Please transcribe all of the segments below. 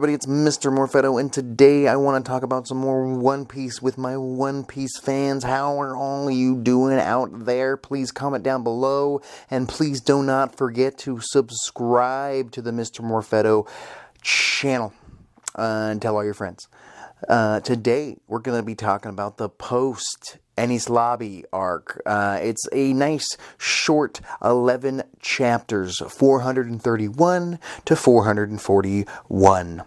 everybody, it's Mr. Morfetto, and today I want to talk about some more One Piece with my One Piece fans. How are all you doing out there? Please comment down below, and please do not forget to subscribe to the Mr. Morfetto channel, and tell all your friends. Today, we're going to be talking about the Post-Enies Lobby Arc. It's a nice, short 11 chapters, 431 to 441.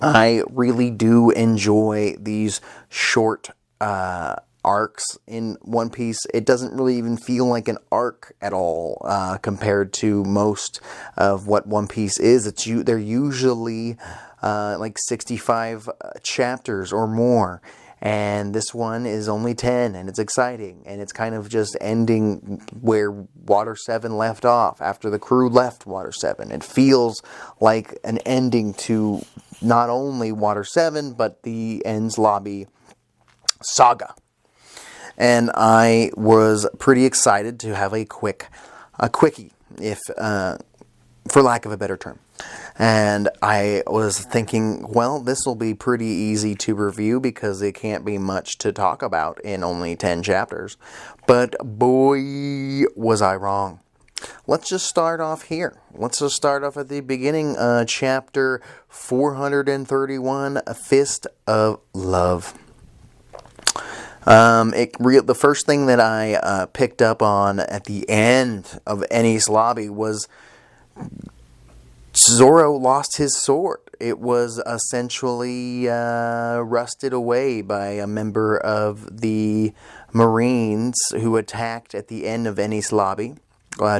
I really do enjoy these short arcs in One Piece. It doesn't really even feel like an arc at all compared to most of what One Piece is. They're usually like 65 chapters or more, and this one is only 10, and it's exciting, and it's kind of just ending where Water 7 left off, after the crew left Water 7. It feels like an ending to not only Water 7, but the Enies Lobby Saga. And I was pretty excited to have a quickie, if for lack of a better term. And I was thinking, well, this will be pretty easy to review because it can't be much to talk about in only 10 chapters. But boy, was I wrong. Let's just start off here. Let's just start off at the beginning, chapter 431, A Fist of Love. The first thing that I picked up on at the end of Enies Lobby was Zoro lost his sword. It was essentially rusted away by a member of the Marines who attacked at the end of Enies Lobby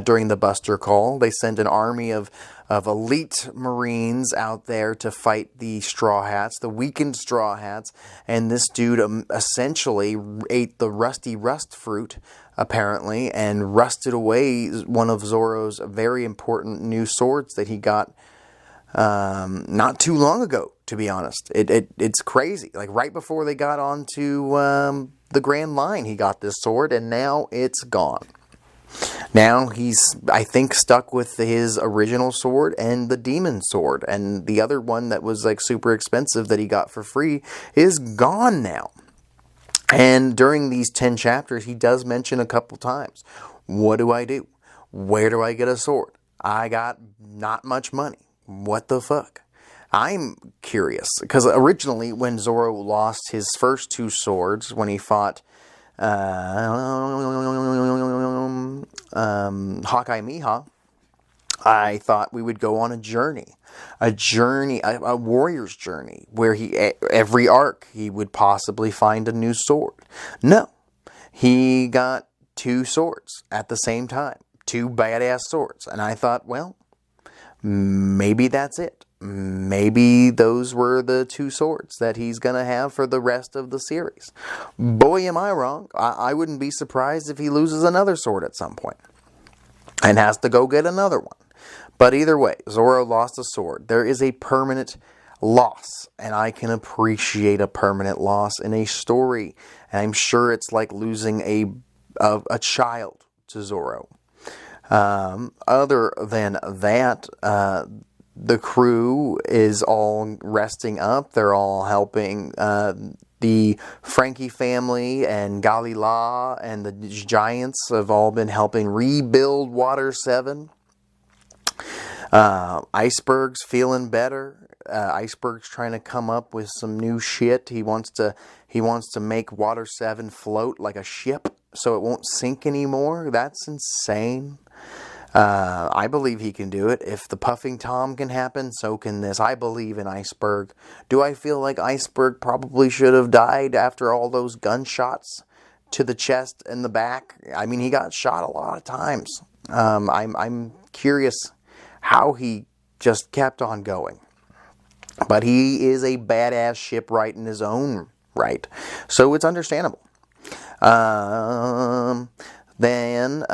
during the Buster Call. They sent an army of elite Marines out there to fight the Straw Hats, the weakened Straw Hats, and this dude essentially ate the rusty rust fruit, apparently, and rusted away one of Zoro's very important new swords that he got not too long ago, to be honest. It's crazy. Like, right before they got onto the Grand Line, he got this sword, and now it's gone. Now he's, I think, stuck with his original sword and the demon sword, and the other one that was like super expensive that he got for free is gone now. And during these 10 chapters, he does mention a couple times, what do I do? Where do I get a sword? I got not much money. What the fuck? I'm curious, because originally when Zoro lost his first two swords, when he fought Hawkeye Mihawk, I thought we would go on a warrior's journey, where every arc he would possibly find a new sword. No, he got two swords at the same time, two badass swords, and I thought, well, maybe that's it. Maybe those were the two swords that he's going to have for the rest of the series. Boy, am I wrong. I wouldn't be surprised if he loses another sword at some point and has to go get another one. But either way, Zoro lost a sword. There is a permanent loss, and I can appreciate a permanent loss in a story. And I'm sure it's like losing a child to Zoro. Other than that, the crew is all resting up. They're all helping the Franky family, and Galila and the Giants have all been helping rebuild Water 7. Iceberg's feeling better. Iceberg's trying to come up with some new shit. He wants to make Water 7 float like a ship so it won't sink anymore. That's insane. I believe he can do it. If the Puffing Tom can happen, so can this. I believe in Iceberg. Do I feel like Iceberg probably should have died after all those gunshots to the chest and the back? I mean, he got shot a lot of times. I'm curious how he just kept on going. But he is a badass shipwright in his own right, so it's understandable. Then,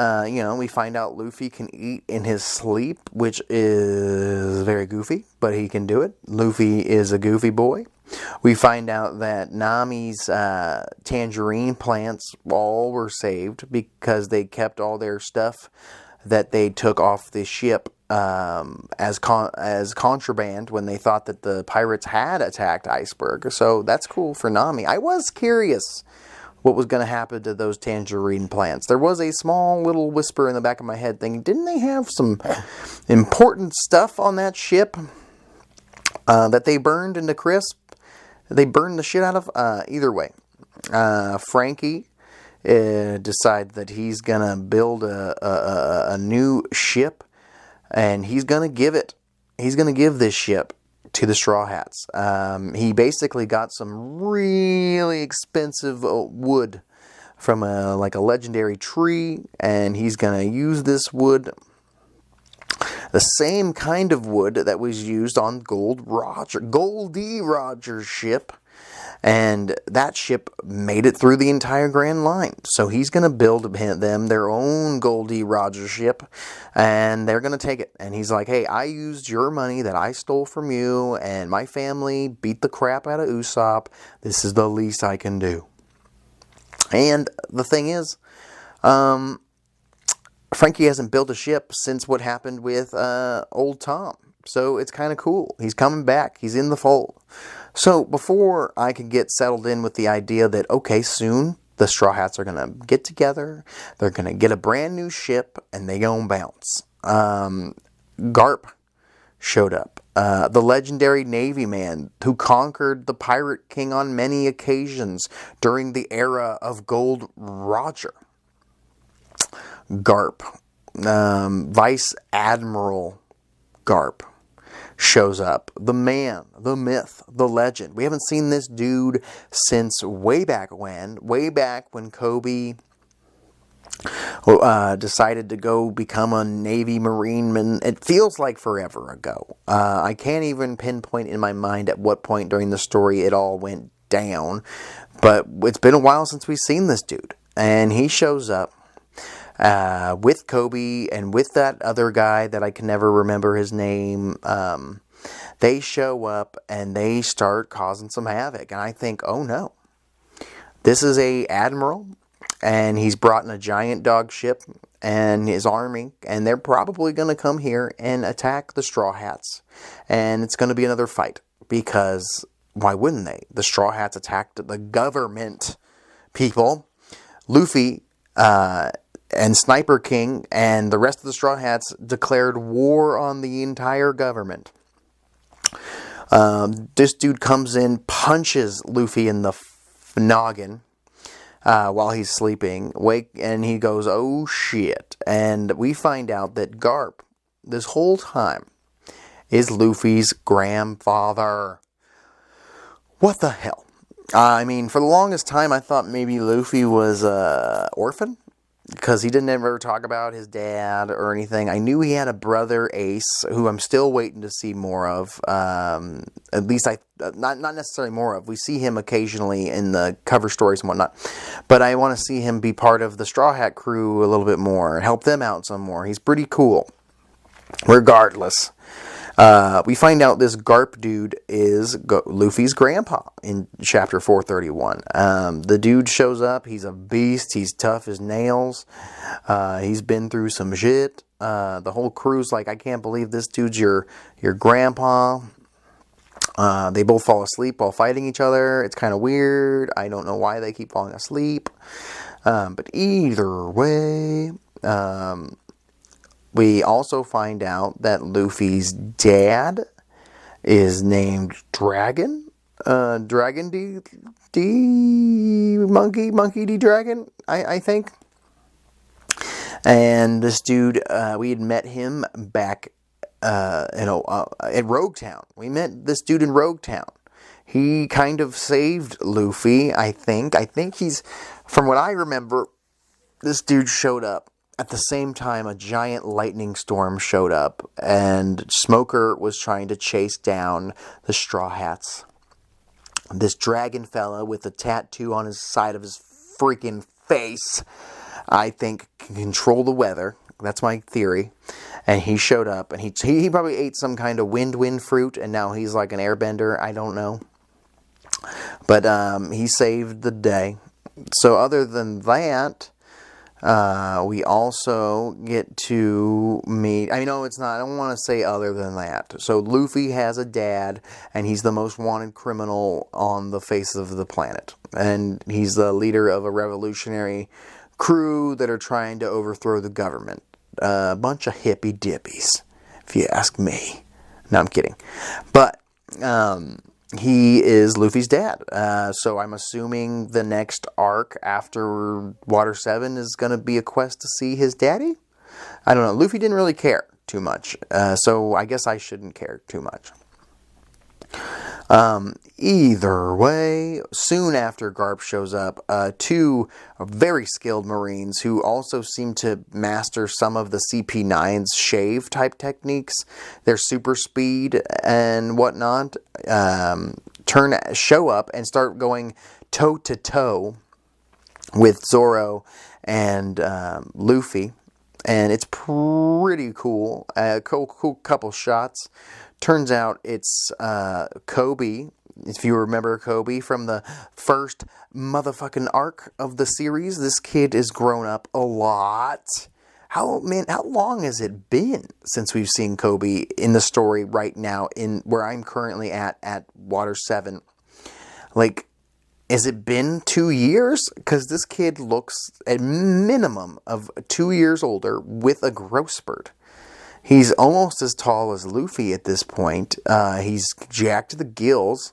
we find out Luffy can eat in his sleep, which is very goofy, but he can do it. Luffy is a goofy boy. We find out that Nami's tangerine plants all were saved because they kept all their stuff that they took off the ship as contraband when they thought that the pirates had attacked Iceberg. So that's cool for Nami. I was curious what was going to happen to those tangerine plants. There was a small little whisper in the back of my head thinking, didn't they have some important stuff on that ship that they burned into crisp? They burned the shit out of? Either way, Franky decided that he's going to build a new ship, and he's going to give this ship to the Straw Hats. He basically got some really expensive wood from a legendary tree, and he's going to use this wood, the same kind of wood that was used on Goldie Roger's ship. And that ship made it through the entire Grand Line. So he's going to build them their own Goldie Roger ship. And they're going to take it. And he's like, hey, I used your money that I stole from you. And my family beat the crap out of Usopp. This is the least I can do. And the thing is, Franky hasn't built a ship since what happened with old Tom. So it's kind of cool. He's coming back. He's in the fold. So before I can get settled in with the idea that, okay, soon the Straw Hats are going to get together, they're going to get a brand new ship, and they going to bounce. Garp showed up. The legendary Navy man who conquered the Pirate King on many occasions during the era of Gold Roger. Garp. Vice Admiral Garp shows up. The man, the myth, the legend. We haven't seen this dude since way back when Koby decided to go become a Navy Marineman. It feels like forever ago. I can't even pinpoint in my mind at what point during the story it all went down, but it's been a while since we've seen this dude, and he shows up with Koby and with that other guy that I can never remember his name. They show up and they start causing some havoc. And I think, oh no, this is a admiral, and he's brought in a giant dog ship and his army, and they're probably going to come here and attack the Straw Hats. And it's going to be another fight, because why wouldn't they? The Straw Hats attacked the government people. Luffy, and Sniper King and the rest of the Straw Hats declared war on the entire government. This dude comes in, punches Luffy in the noggin while he's sleeping. And he goes, oh shit. And we find out that Garp, this whole time, is Luffy's grandfather. What the hell? I mean, for the longest time, I thought maybe Luffy was an orphan, because he didn't ever talk about his dad or anything. I knew he had a brother, Ace, who I'm still waiting to see more of. At least not necessarily more of. We see him occasionally in the cover stories and whatnot. But I want to see him be part of the Straw Hat crew a little bit more, help them out some more. He's pretty cool. Regardless, we find out this Garp dude is Luffy's grandpa in chapter 431. The dude shows up. He's a beast. He's tough as nails. He's been through some shit. The whole crew's like, I can't believe this dude's your grandpa. They both fall asleep while fighting each other. It's kind of weird. I don't know why they keep falling asleep. But either way, we also find out that Luffy's dad is named Dragon. Dragon D Monkey D Dragon, I think. And this dude, we had met him back at Rogue Town. We met this dude in Rogue Town. He kind of saved Luffy, I think. I think he's, from what I remember, this dude showed up at the same time a giant lightning storm showed up, and Smoker was trying to chase down the Straw Hats. This dragon fella with a tattoo on his side of his freaking face, I think, can control the weather. That's my theory. And he showed up, and he probably ate some kind of wind fruit, and now he's like an airbender. I don't know. But he saved the day. So other than that, We also get to meet, I know it's not, I don't want to say other than that. So Luffy has a dad, and he's the most wanted criminal on the face of the planet. And he's the leader of a revolutionary crew that are trying to overthrow the government. A bunch of hippy dippies, if you ask me. No, I'm kidding. But, he is Luffy's dad. So I'm assuming the next arc after Water 7 is going to be a quest to see his daddy? I don't know. Luffy didn't really care too much. So I guess I shouldn't care too much. Either way, soon after Garp shows up, two very skilled Marines who also seem to master some of the CP9's shave type techniques, their super speed and whatnot, show up and start going toe to toe with Zoro and Luffy. And it's pretty cool. Cool couple shots. Turns out it's Koby. If you remember Koby from the first motherfucking arc of the series, this kid has grown up a lot. How long has it been since we've seen Koby in the story right now in where I'm currently at Water 7? Like, has it been 2 years? Because this kid looks at minimum of 2 years older with a growth spurt. He's almost as tall as Luffy at this point. He's jacked to the gills.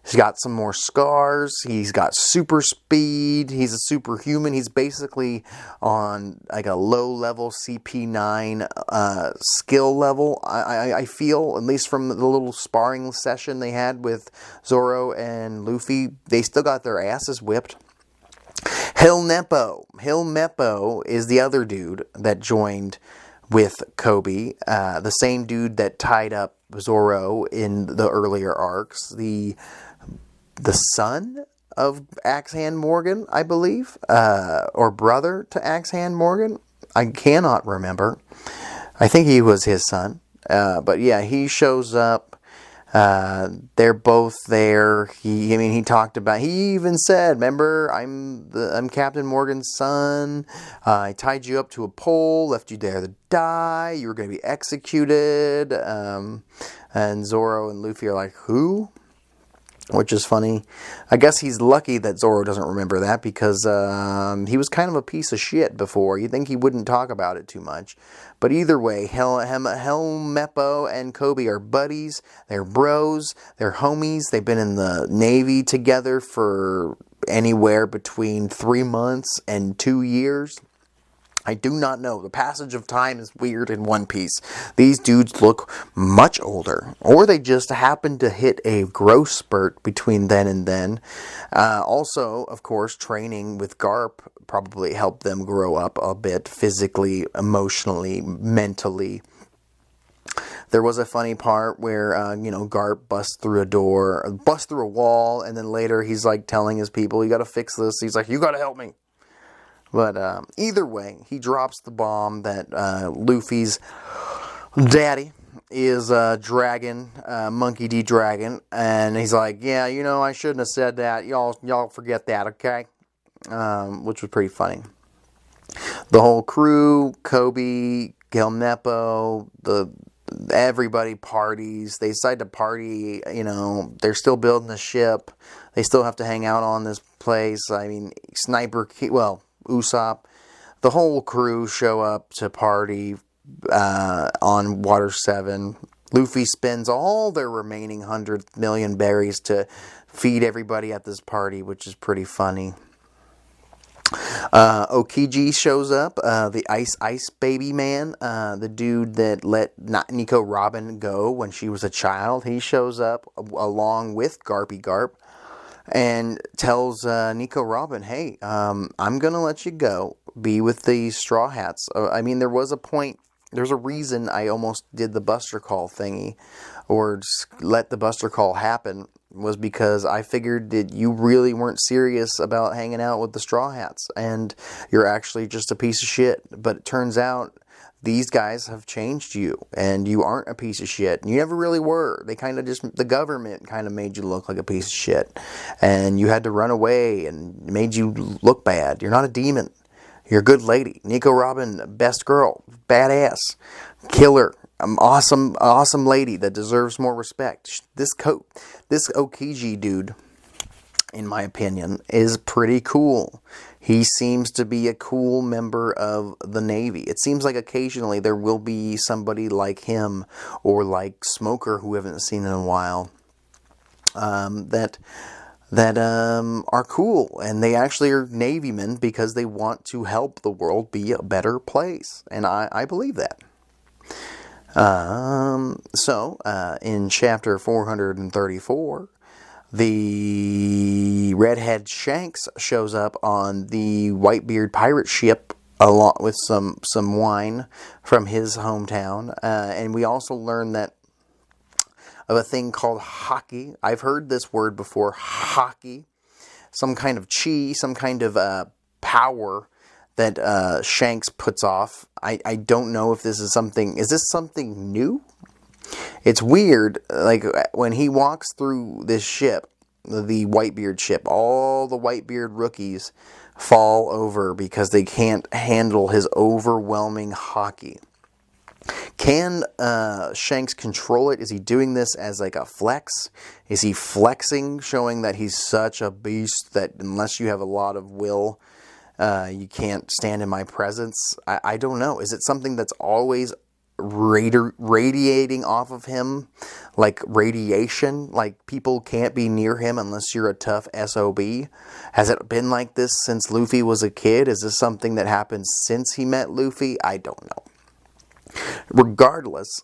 He's got some more scars. He's got super speed. He's a superhuman. He's basically on like a low-level CP9 skill level. I feel, at least from the little sparring session they had with Zoro and Luffy, they still got their asses whipped. Helmeppo is the other dude that joined with Koby, the same dude that tied up Zoro in the earlier arcs, the son of Axe-Hand Morgan, I believe, or brother to Axe-Hand Morgan. I cannot remember. I think he was his son, but yeah, he shows up. They're both there. He talked about, he even said, remember, I'm Captain Morgan's son. I tied you up to a pole, left you there to die. You were going to be executed. And Zoro and Luffy are like, who? Which is funny. I guess he's lucky that Zoro doesn't remember that because he was kind of a piece of shit before. You'd think he wouldn't talk about it too much. But either way, Helmeppo and Koby are buddies. They're bros. They're homies. They've been in the Navy together for anywhere between 3 months and 2 years. I do not know. The passage of time is weird in One Piece. These dudes look much older. Or they just happen to hit a growth spurt between then and then. Also, of course, training with Garp probably helped them grow up a bit. Physically, emotionally, mentally. There was a funny part where, Garp busts through a wall. And then later he's like telling his people, you got to fix this. He's like, you got to help me. But either way, he drops the bomb that Luffy's daddy is dragon, Monkey D. Dragon. And he's like, yeah, I shouldn't have said that. Y'all forget that, okay? Which was pretty funny. The whole crew, Koby, Helmeppo, everybody parties. They decide to party, they're still building the ship. They still have to hang out on this place. Usopp, the whole crew show up to party on Water 7. Luffy spends all their remaining 100 million berries to feed everybody at this party, which is pretty funny. Okiji shows up, the ice baby man, the dude that let Nico Robin go when she was a child. He shows up along with Garp and tells Nico Robin, hey, I'm going to let you go, be with the Straw Hats. There was a point, there's a reason I almost did the Buster Call thingy, or just let the Buster Call happen, was because I figured that you really weren't serious about hanging out with the Straw Hats, and you're actually just a piece of shit. But it turns out these guys have changed you, and you aren't a piece of shit. And you never really were. The government kind of made you look like a piece of shit. And you had to run away and made you look bad. You're not a demon. Your good lady. Nico Robin, best girl. Badass. Killer. Awesome lady that deserves more respect. This Okiji dude, in my opinion, is pretty cool. He seems to be a cool member of the Navy. It seems like occasionally there will be somebody like him or like Smoker, who we haven't seen in a while, that are cool, and they actually are Navymen because they want to help the world be a better place, and I believe that. In chapter 434, the redhead Shanks shows up on the Whitebeard pirate ship along with some wine from his hometown, and we also learn that of a thing called hockey. I've heard this word before, hockey. Some kind of chi, some kind of power that Shanks puts off. I don't know if this is something... Is this something new? It's weird. Like, when he walks through this ship, the Whitebeard ship, all the Whitebeard rookies fall over because they can't handle his overwhelming hockey. Can Shanks control it? Is he doing this as like a flex? Is he flexing, showing that he's such a beast that unless you have a lot of will, you can't stand in my presence? I don't know. Is it something that's always radiating off of him? Like radiation? Like people can't be near him unless you're a tough SOB? Has it been like this since Luffy was a kid? Is this something that happened since he met Luffy? I don't know. Regardless,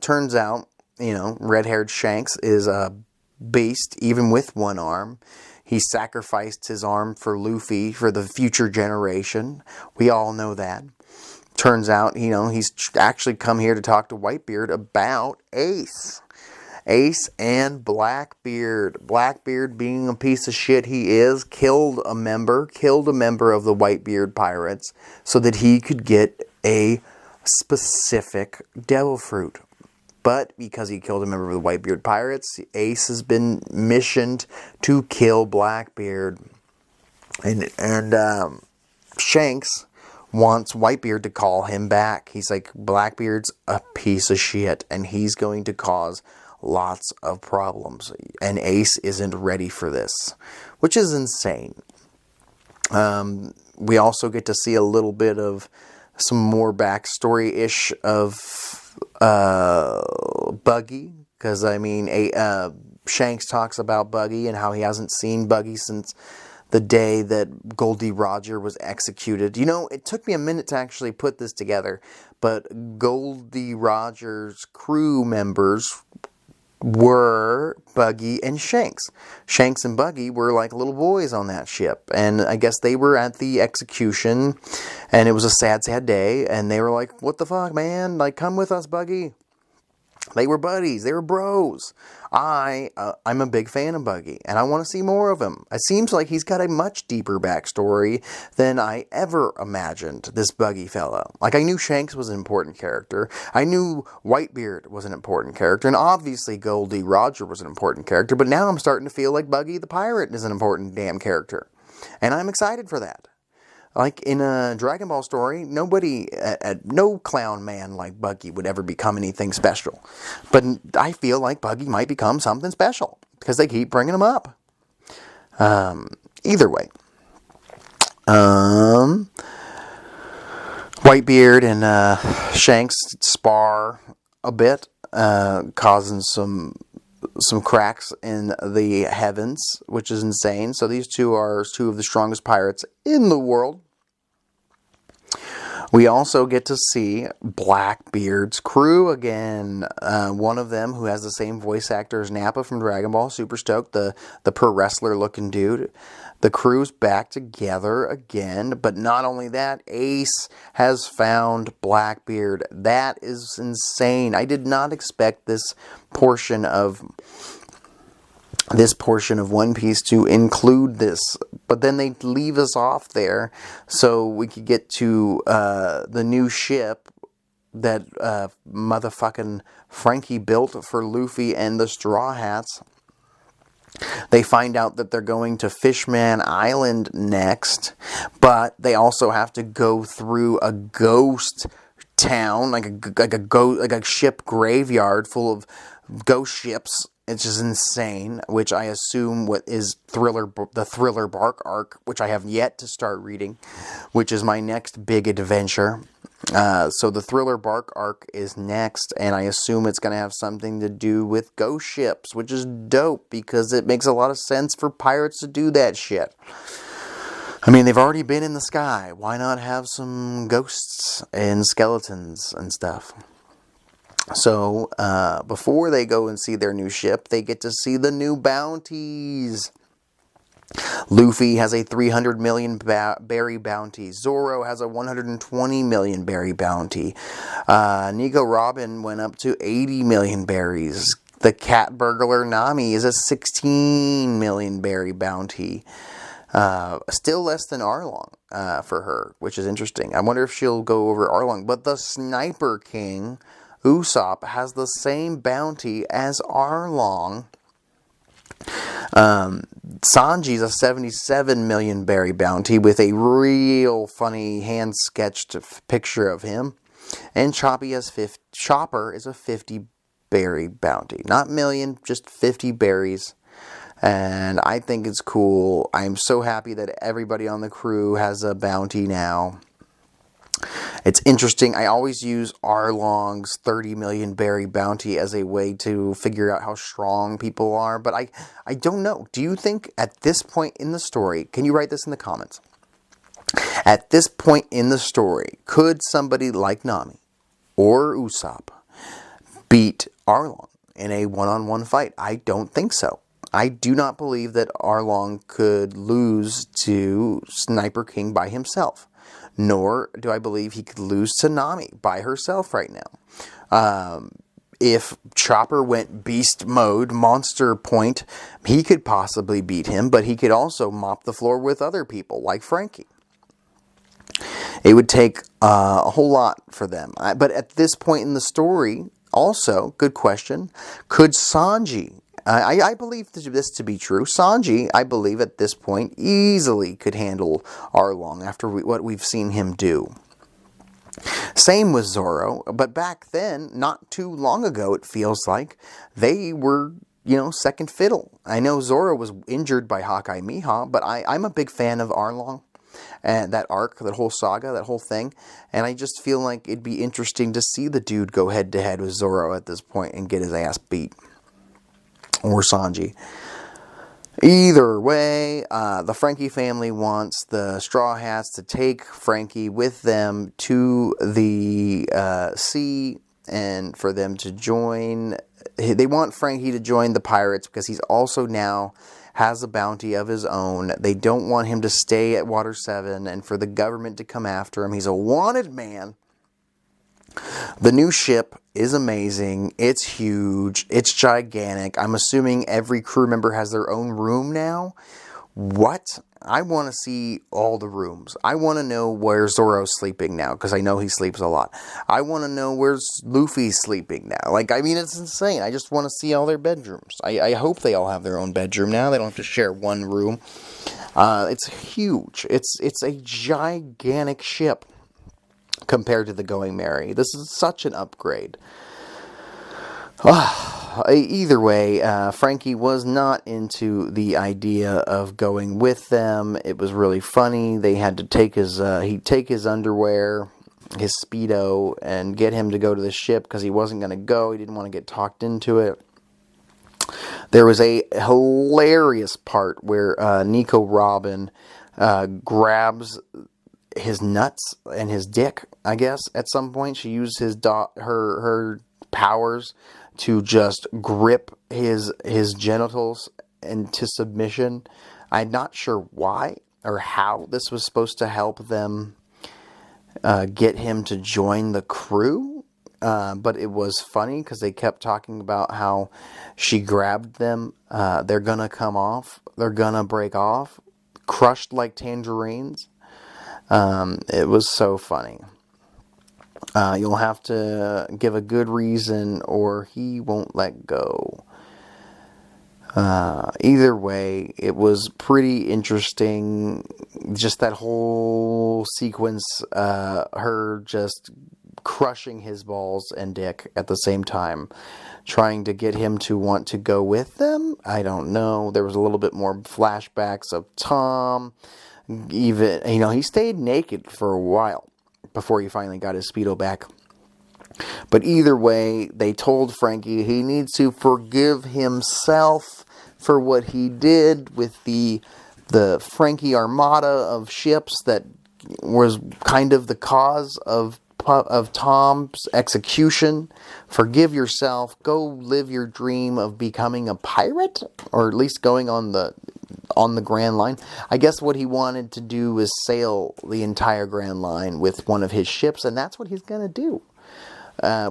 turns out, red-haired Shanks is a beast, even with one arm. He sacrificed his arm for Luffy, for the future generation. We all know that. Turns out, he's actually come here to talk to Whitebeard about Ace. Ace and Blackbeard. Blackbeard, being a piece of shit he is, killed a member of the Whitebeard pirates so that he could get a specific devil fruit. But because he killed a member of the Whitebeard pirates, Ace has been missioned to kill Blackbeard. And Shanks wants Whitebeard to call him back. He's like, Blackbeard's a piece of shit, and he's going to cause lots of problems. And Ace isn't ready for this, which is insane. We also get to see a little bit of some more backstory-ish of Buggy, because Shanks talks about Buggy and how he hasn't seen Buggy since the day that Goldie Roger was executed. It took me a minute to actually put this together, but Goldie Roger's crew members were Buggy and Shanks. Shanks and Buggy were like little boys on that ship, and I guess they were at the execution, and it was a sad day, and they were like, what the fuck, man? Like, come with us, Buggy. They were buddies. They were bros. I'm a big fan of Buggy, and I want to see more of him. It seems like he's got a much deeper backstory than I ever imagined, this Buggy fellow. Like, I knew Shanks was an important character. I knew Whitebeard was an important character, and obviously Goldie Roger was an important character, but now I'm starting to feel like Buggy the Pirate is an important damn character. And I'm excited for that. Like in a Dragon Ball story, no clown man like Buggy would ever become anything special. But I feel like Buggy might become something special because they keep bringing him up. Either way. Whitebeard and Shanks spar a bit, causing some cracks in the heavens, which is insane. So these two are two of the strongest pirates in the world. We also get to see Blackbeard's crew again. One of them, who has the same voice actor as Nappa from Dragon Ball, super stoked, the pro wrestler looking dude. The crew's back together again, but not only that, Ace has found Blackbeard. That is insane. I did not expect this portion of One Piece to include this, but then they leave us off there so we could get to the new ship that motherfucking Franky built for Luffy and the Straw Hats. They find out that they're going to Fishman Island next, but they also have to go through a ghost town, like a ship graveyard full of ghost ships. It's just insane, which I assume what is the Thriller Bark arc, which I have yet to start reading, which is my next big adventure. So the Thriller Bark arc is next, and I assume it's going to have something to do with ghost ships, which is dope, because it makes a lot of sense for pirates to do that shit. I mean, they've already been in the sky. Why not have some ghosts and skeletons and stuff? So, before they go and see their new ship, they get to see the new bounties. Luffy has a 300 million berry bounty. Zoro has a 120 million berry bounty. Nico Robin went up to 80 million berries. The cat burglar Nami is a 16 million berry bounty. Still less than Arlong for her, which is interesting. I wonder if she'll go over Arlong. But the Sniper King, Usopp, has the same bounty as Arlong. Sanji's a 77 million berry bounty with a real funny hand-sketched picture of him. And Chopper is a 50 berry bounty. Not million, just 50 berries. And I think it's cool. I'm so happy that everybody on the crew has a bounty now. It's interesting. I always use Arlong's 30 million berry bounty as a way to figure out how strong people are. But I don't know. Do you think at this point in the story, can you write this in the comments? At this point in the story, could somebody like Nami or Usopp beat Arlong in a one-on-one fight? I don't think so. I do not believe that Arlong could lose to Sniper King by himself. Nor do I believe he could lose to Nami by herself right now. If Chopper went beast mode, monster point, he could possibly beat him, but he could also mop the floor with other people, like Franky. It would take a whole lot for them. But at this point in the story, also, good question, could Sanji... I believe this to be true. Sanji, I believe at this point, easily could handle Arlong after what we've seen him do. Same with Zoro, but back then, not too long ago, it feels like, they were, second fiddle. I know Zoro was injured by Hawkeye Mihawk, but I'm a big fan of Arlong. And that arc, that whole saga, that whole thing. And I just feel like it'd be interesting to see the dude go head-to-head with Zoro at this point and get his ass beat. Or Sanji. Either way, the Franky family wants the Straw Hats to take Franky with them to the sea and for them to join. They want Franky to join the pirates because he's also now has a bounty of his own. They don't want him to stay at Water 7 and for the government to come after him. He's a wanted man. The new ship is amazing. It's huge. It's gigantic. I'm assuming every crew member has their own room now. What? I want to see all the rooms. I want to know where Zoro's sleeping now, because I know he sleeps a lot. I want to know where Luffy's sleeping now. It's insane. I just want to see all their bedrooms. I hope they all have their own bedroom now. They don't have to share one room. It's huge. It's a gigantic ship. Compared to the Going Merry. This is such an upgrade. Either way, Franky was not into the idea of going with them. It was really funny. They had to take he'd take his underwear, his Speedo, and get him to go to the ship because he wasn't going to go. He didn't want to get talked into it. There was a hilarious part where Nico Robin grabs his nuts and his dick, I guess, at some point. She used her powers to just grip his genitals into submission. I'm not sure why or how this was supposed to help them get him to join the crew, but it was funny because they kept talking about how she grabbed them. They're gonna come off. They're gonna break off, crushed like tangerines. It was so funny. You'll have to give a good reason or he won't let go. Either way, it was pretty interesting. Just that whole sequence, her just crushing his balls and dick at the same time, trying to get him to want to go with them. I don't know. There was a little bit more flashbacks of Tom. Even, he stayed naked for a while before he finally got his Speedo back. But either way, they told Franky he needs to forgive himself for what he did with the Franky armada of ships that was kind of the cause of Tom's execution. Forgive yourself. Go live your dream of becoming a pirate, or at least going on the Grand Line. I guess what he wanted to do was sail the entire Grand Line with one of his ships, and that's what he's going to do.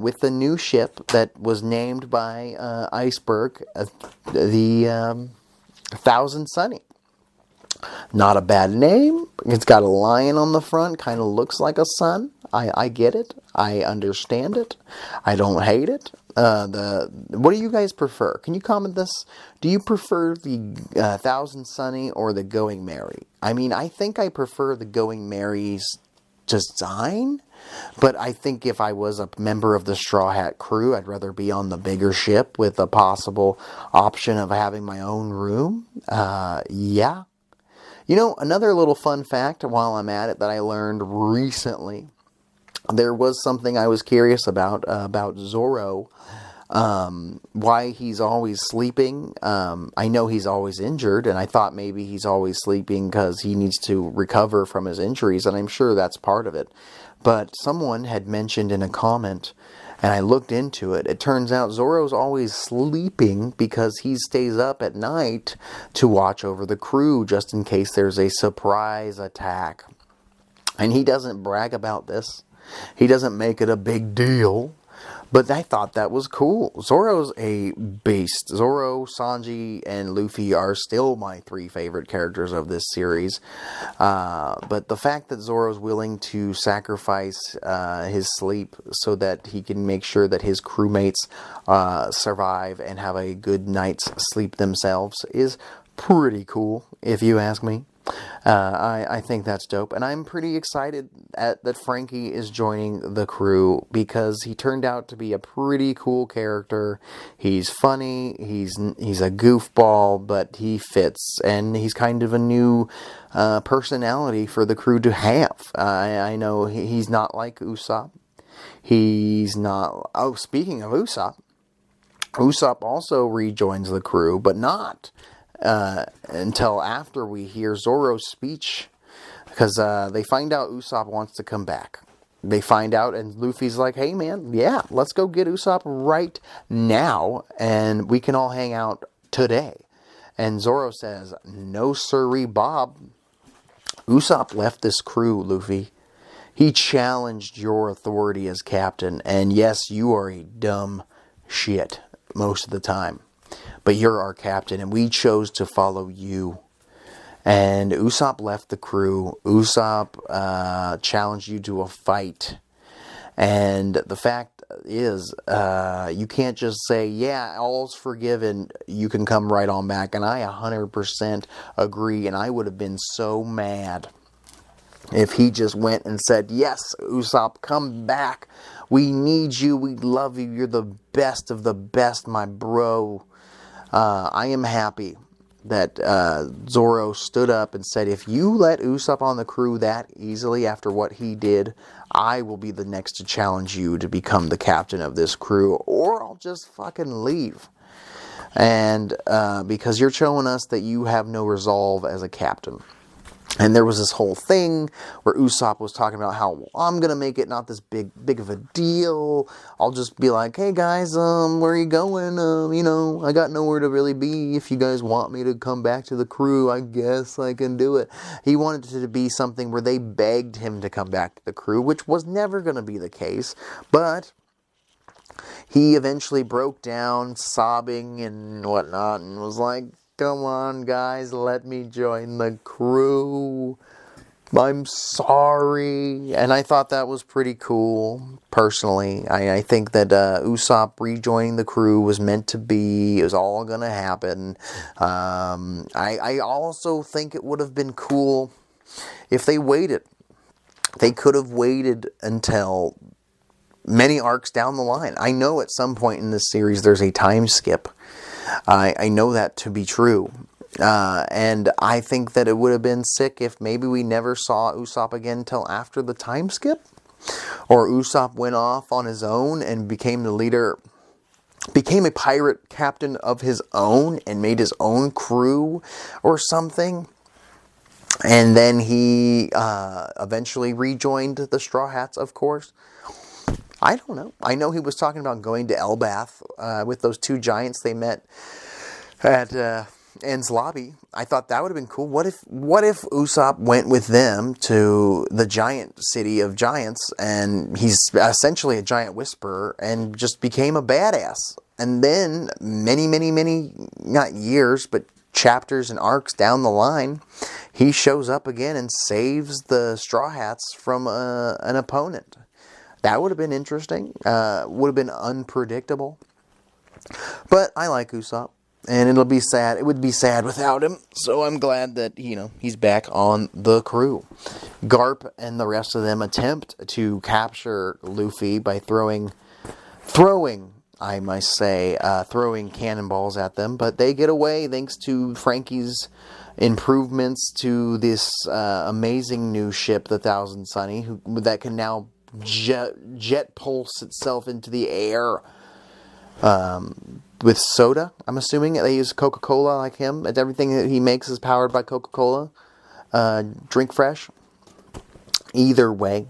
With the new ship that was named by Iceberg, the Thousand Sunny. Not a bad name. It's got a lion on the front, kind of looks like a sun. I get it. I understand it. I don't hate it. What do you guys prefer? Can you comment this? Do you prefer the Thousand Sunny or the Going Merry? I mean, I think I prefer the Going Merry's design. But I think if I was a member of the Straw Hat crew, I'd rather be on the bigger ship with a possible option of having my own room. Yeah. Another little fun fact while I'm at it that I learned recently. There was something I was curious about Zoro. Why he's always sleeping. I know he's always injured, and I thought maybe he's always sleeping because he needs to recover from his injuries, and I'm sure that's part of it. But someone had mentioned in a comment, and I looked into it. It turns out Zoro's always sleeping because he stays up at night to watch over the crew just in case there's a surprise attack. And he doesn't brag about this. He doesn't make it a big deal. But I thought that was cool. Zoro's a beast. Zoro, Sanji, and Luffy are still my 3 favorite characters of this series. But the fact that Zoro's willing to sacrifice his sleep so that he can make sure that his crewmates survive and have a good night's sleep themselves is pretty cool, if you ask me. I think that's dope, and I'm pretty excited that Franky is joining the crew because he turned out to be a pretty cool character. He's funny, he's a goofball, but he fits, and he's kind of a new personality for the crew to have. I know he's not like Usopp. He's not... Oh, speaking of Usopp also rejoins the crew, but not... until after we hear Zoro's speech, because they find out Usopp wants to come back. They find out, and Luffy's like, hey man, yeah, let's go get Usopp right now, and we can all hang out today. And Zoro says, no sirree, Bob. Usopp left this crew, Luffy. He challenged your authority as captain, and yes, you are a dumb shit most of the time. But you're our captain, and we chose to follow you. And Usopp left the crew. Usopp challenged you to a fight. And the fact is, you can't just say, yeah, all's forgiven, you can come right on back. And I 100% agree, and I would have been so mad if he just went and said, yes, Usopp, come back. We need you. We love you. You're the best of the best, my bro. I am happy that Zoro stood up and said, if you let Usopp on the crew that easily after what he did, I will be the next to challenge you to become the captain of this crew, or I'll just fucking leave. And because you're showing us that you have no resolve as a captain. And there was this whole thing where Usopp was talking about how I'm going to make it not this big of a deal. I'll just be like, hey guys, where are you going? I got nowhere to really be. If you guys want me to come back to the crew, I guess I can do it. He wanted it to be something where they begged him to come back to the crew, which was never going to be the case. But he eventually broke down, sobbing and whatnot, and was like, come on, guys, let me join the crew. I'm sorry. And I thought that was pretty cool, personally. I think that Usopp rejoining the crew was meant to be. It was all going to happen. I also think it would have been cool if they waited. They could have waited until many arcs down the line. I know at some point in this series there's a time skip. I know that to be true. And I think that it would have been sick if maybe we never saw Usopp again until after the time skip. Or Usopp went off on his own and became the leader, became a pirate captain of his own and made his own crew or something. And then he eventually rejoined the Straw Hats, of course. I don't know. I know he was talking about going to Elbath with those two giants they met at Enies Lobby. I thought that would have been cool. What if Usopp went with them to the giant city of giants, and he's essentially a giant whisperer, and just became a badass? And then many, not years, but chapters and arcs down the line, he shows up again and saves the Straw Hats from an opponent. That would have been interesting. Would have been unpredictable. But I like Usopp. And it'll be sad. It would be sad without him. So I'm glad that, he's back on the crew. Garp and the rest of them attempt to capture Luffy by throwing, I must say, throwing cannonballs at them. But they get away thanks to Franky's improvements to this amazing new ship, the Thousand Sunny, that can now jet pulse itself into the air. With soda, I'm assuming they use Coca-Cola like him. Everything that he makes is powered by Coca-Cola. Drink fresh. Either way,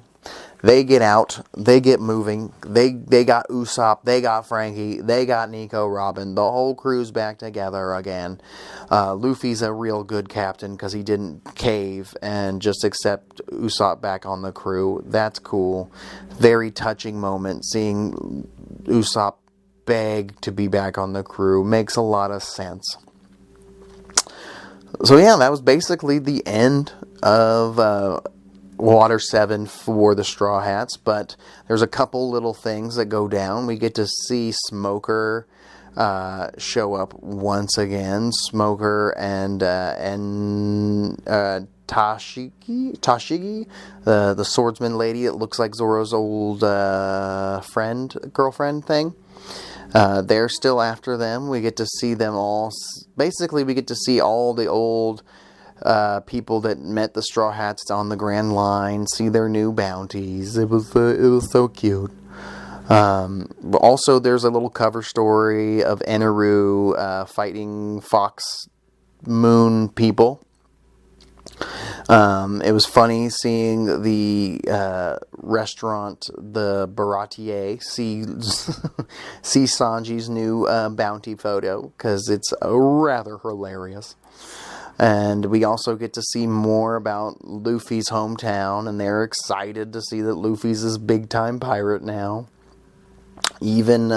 they get out. They get moving. They got Usopp. They got Franky. They got Nico, Robin. The whole crew's back together again. Luffy's a real good captain because he didn't cave and just accept Usopp back on the crew. That's cool. Very touching moment seeing Usopp beg to be back on the crew. Makes a lot of sense. So yeah, that was basically the end of Water 7 for the Straw Hats, but there's a couple little things that go down. We get to see Smoker show up once again. Smoker and Tashigi, the swordsman lady that looks like Zoro's old girlfriend thing. They're still after them. We get to see them all. Basically, we get to see all the old people that met the Straw Hats on the Grand Line, see their new bounties. It was so cute. Also, there's a little cover story of Eneru fighting Fox Moon people. It was funny seeing the restaurant, the Baratier, see Sanji's new bounty photo, because it's rather hilarious. And we also get to see more about Luffy's hometown, and they're excited to see that Luffy's this big-time pirate now. Even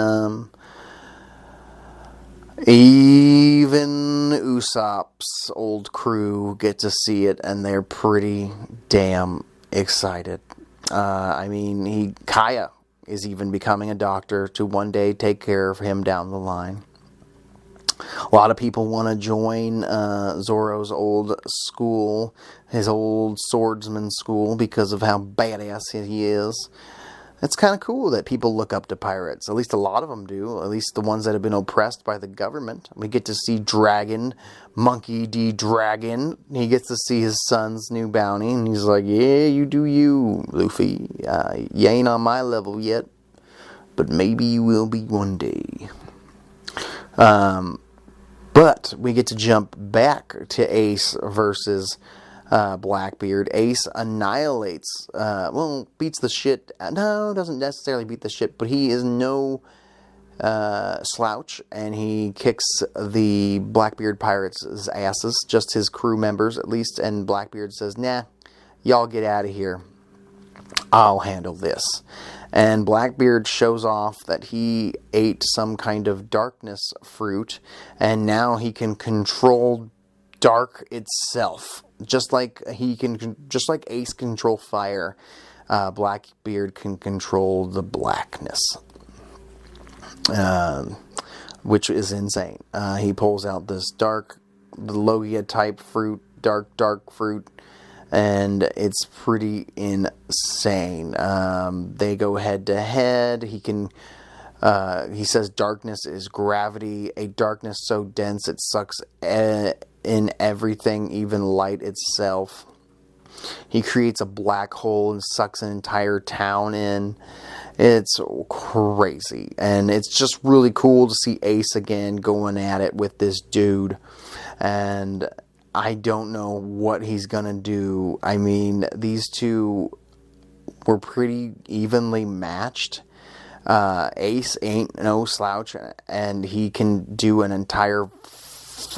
Usopp's old crew get to see it, and they're pretty damn excited. Kaya is even becoming a doctor to one day take care of him down the line. A lot of people want to join Zoro's old school, his old swordsman school, because of how badass he is. It's kind of cool that people look up to pirates. At least a lot of them do. At least the ones that have been oppressed by the government. We get to see Dragon, Monkey D. Dragon. He gets to see his son's new bounty. And he's like, yeah, you do you, Luffy. You ain't on my level yet. But maybe you will be one day. But we get to jump back to Ace versus Blackbeard. Ace annihilates, beats the shit. No, doesn't necessarily beat the shit, but he is no slouch, and he kicks the Blackbeard pirates' asses, just his crew members at least, and Blackbeard says, nah, y'all get out of here. I'll handle this. And Blackbeard shows off that he ate some kind of darkness fruit, and now he can control dark itself. Just like Ace can control fire, Blackbeard can control the blackness, which is insane. He pulls out this the Logia type fruit, dark fruit, and it's pretty insane. They go head to head. He says darkness is gravity, a darkness so dense it sucks in everything, even light itself. He creates a black hole and sucks an entire town in. It's crazy. And it's just really cool to see Ace again going at it with this dude. And I don't know what he's going to do. I mean, these two were pretty evenly matched. Ace ain't no slouch, and he can do an entire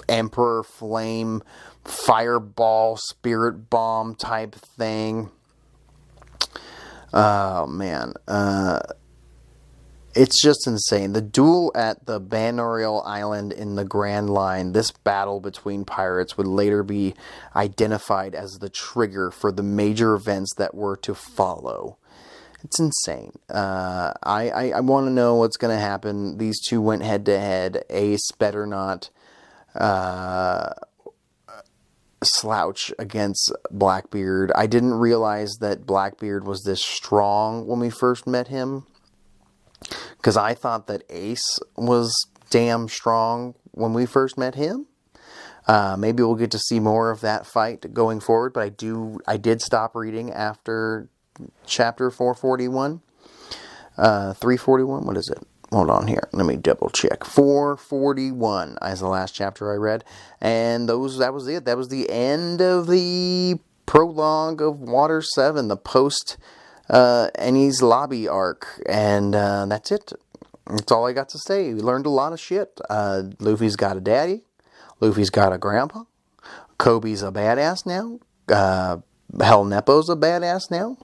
Emperor Flame fireball spirit bomb type thing. Oh man, it's just insane. The duel at the Banaro Island in the Grand Line, this battle between pirates would later be identified as the trigger for the major events that were to follow. It's insane. I want to know what's going to happen. These two went head to head. Ace better not slouch against Blackbeard. I didn't realize that Blackbeard was this strong when we first met him, because I thought that Ace was damn strong when we first met him. Maybe we'll get to see more of that fight going forward, but I did stop reading after chapter 441. 341, what is it? Hold on here. Let me double check. 441 is the last chapter I read. And that was it. That was the end of the prologue of Water 7, the Post-Enies Lobby Arc. And that's it. That's all I got to say. We learned a lot of shit. Luffy's got a daddy. Luffy's got a grandpa. Koby's a badass now. Helmeppo's a badass now.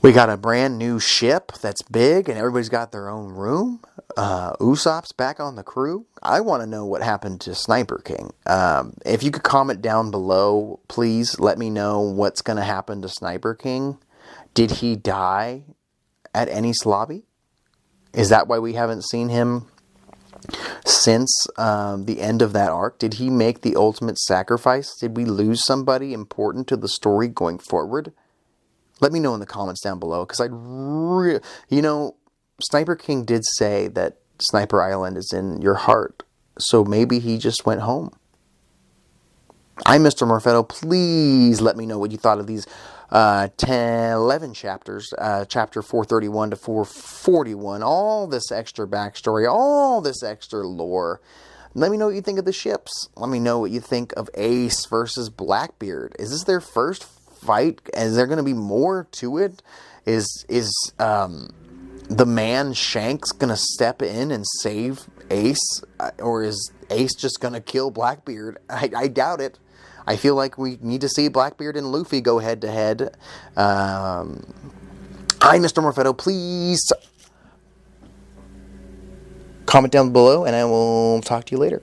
We got a brand new ship that's big and everybody's got their own room. Usopp's back on the crew. I want to know what happened to Sniper King. If you could comment down below, please let me know what's going to happen to Sniper King. Did he die at Enies Lobby? Is that why we haven't seen him since the end of that arc? Did he make the ultimate sacrifice? Did we lose somebody important to the story going forward? Let me know in the comments down below, because Sniper King did say that Sniper Island is in your heart, so maybe he just went home. I'm Mr. Morfetto. Please let me know what you thought of these 11 chapters, chapter 431 to 441, all this extra backstory, all this extra lore. Let me know what you think of the ships. Let me know what you think of Ace versus Blackbeard. Is this their first fight? Is there going to be more to it? Is the man Shanks going to step in and save Ace? Or is Ace just going to kill Blackbeard? I doubt it. I feel like we need to see Blackbeard and Luffy go head to head. I'm Mr. Morfetto. Please comment down below and I will talk to you later.